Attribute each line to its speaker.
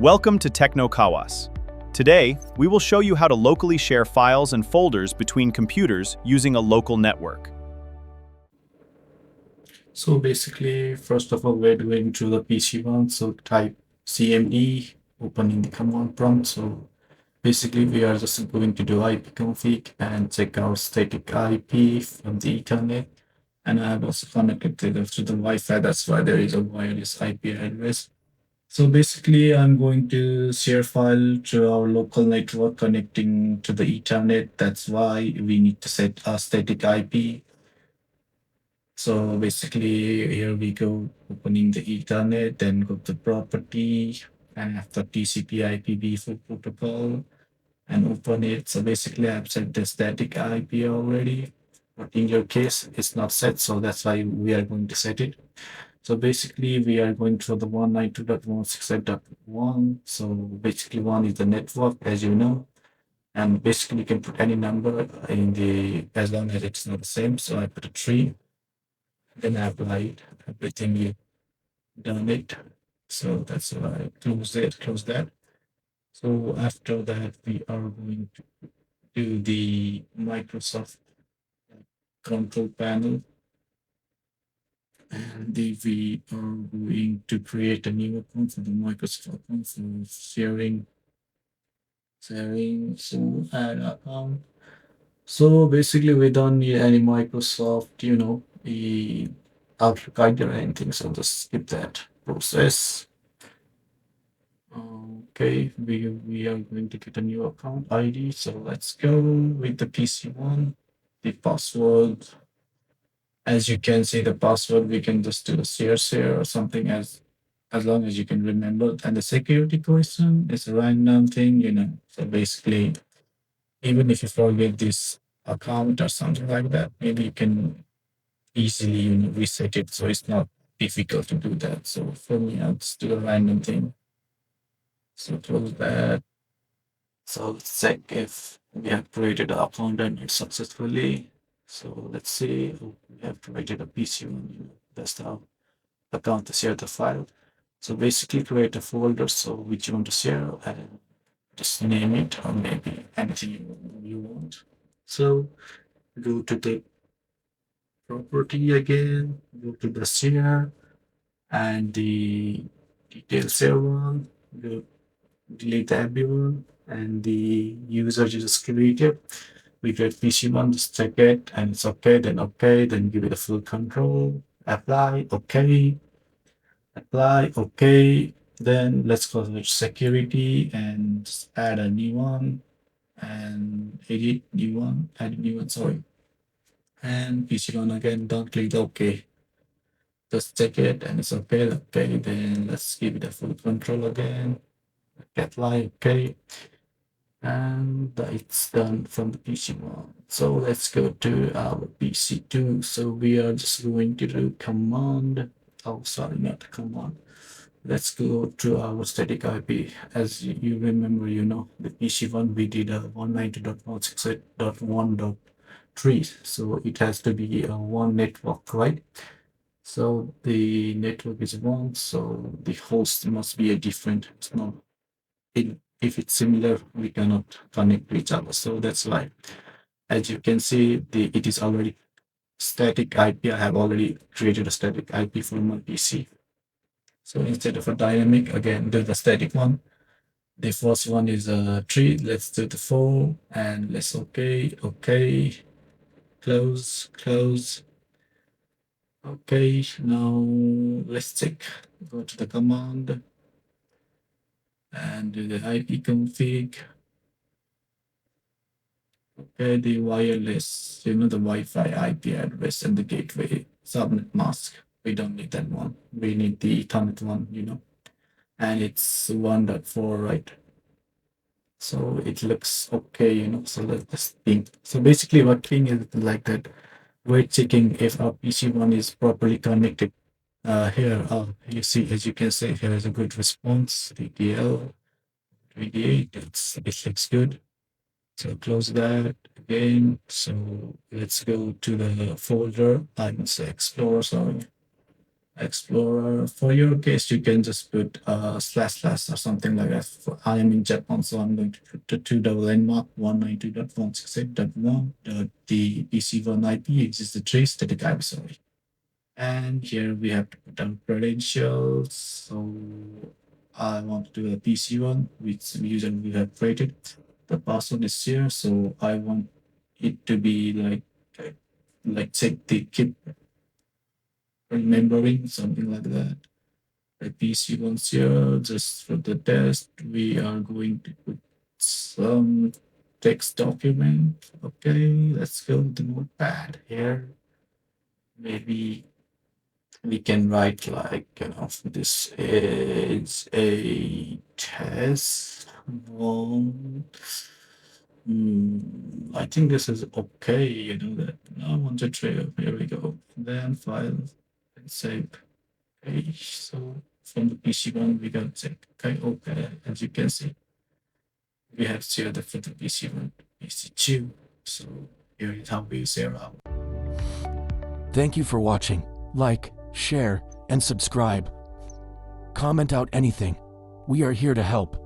Speaker 1: Welcome to Techno Kawas. Today, we will show you how to locally share files and folders between computers using a local network.
Speaker 2: So basically, first of all, we're going to the PC one. So type cmd, opening the command prompt. So basically, we are just going to do ipconfig and check our static IP from the Ethernet. And I have also connected to the Wi-Fi. That's why there is a wireless IP address. So basically, I'm going to share file to our local network connecting to the Ethernet. That's why we need to set a static IP. So basically, here we go, opening the Ethernet, then go to property, and after TCP/IP protocol, and open it. So basically, I've set the static IP already, but in your case, it's not set, so that's why we are going to set it. So basically, we are going to the 192.168.1. So basically, one is the network, as you know, and basically you can put any number in the as long as it's not the same. So I put a 3. Then I applied everything you done it. So that's why I close that. So after that, we are going to do the Microsoft control panel. And we are going to create a new account for the Microsoft account for sharing. So add account. So basically, we don't need any Microsoft, the Outlook ID or anything. So just skip that process. Okay, we are going to get a new account ID. So let's go with the PC one. The password, as you can see, the password we can just do a share or something as long as you can remember. And the security question is a random thing. So basically, even if you forget this account or something like that, maybe you can easily reset it. So it's not difficult to do that. So for me, I'll just do a random thing. So close that. So let's check if we have created an account and it successfully. So let's see, we have created a PC one, that's the account to share the file. So basically create a folder, so which you want to share and just name it or maybe anything you want. So go to the property again, go to the share and the details share one, go delete the everyone and the user you just created. We get PC1, just check it and it's okay, then give it a full control, apply, okay. Then let's go to security and just add a new one and add a new one, sorry. And PC1 again, don't click the OK. Just check it and it's okay, then let's give it a full control again, apply, okay. And it's done from the PC1. So let's go to our PC2. So we are just going to do command. Oh, sorry, not command. Let's go to our static IP. As you remember, the PC1 we did a 192.168.1.3. So it has to be a one network, right? So the network is one, so the host must be a different. It's not if it's similar, we cannot connect to each other. So that's why, as you can see, it is already static IP. I have already created a static IP for my PC. So instead of a dynamic, again, do the static one. The first one is a 3. Let's do the 4 and let's okay, close. Okay, now let's check. Go to the command and do the IP config. Okay, the wireless, the Wi-Fi IP address and the gateway subnet mask. We don't need that one. We need the Ethernet one. And it's 1.4, right? So it looks okay. So let's just think. So basically what thing is like that. We're checking if our PC1 is properly connected. Here, you see, as you can see, here is a good response. DDL 28, it looks good. So close that again. So let's go to the folder. I must say Explorer, sorry. Explorer. For your case, you can just put slash slash or something like that. I am in Japan, so I'm going to put the 2 mark 192.168.1. The PC1 IP exists the trace static IP, sorry. And here we have to put down credentials. So I want to do a PC1, which user we have created. The password is here, so I want it to be like take the keep remembering, something like that. The PC one's here. Just for the test, we are going to put some text document. Okay, let's go to Notepad here. Maybe we can write like, this is a test one. I think this is okay, that. I want to try. Here we go. Then file and save. Okay, so from the PC1 we got check. Okay, as you can see, we have shared the from the PC1 to PC2. So here is how we share out.
Speaker 3: Thank you for watching. Like, share, and subscribe. Comment out anything. We are here to help.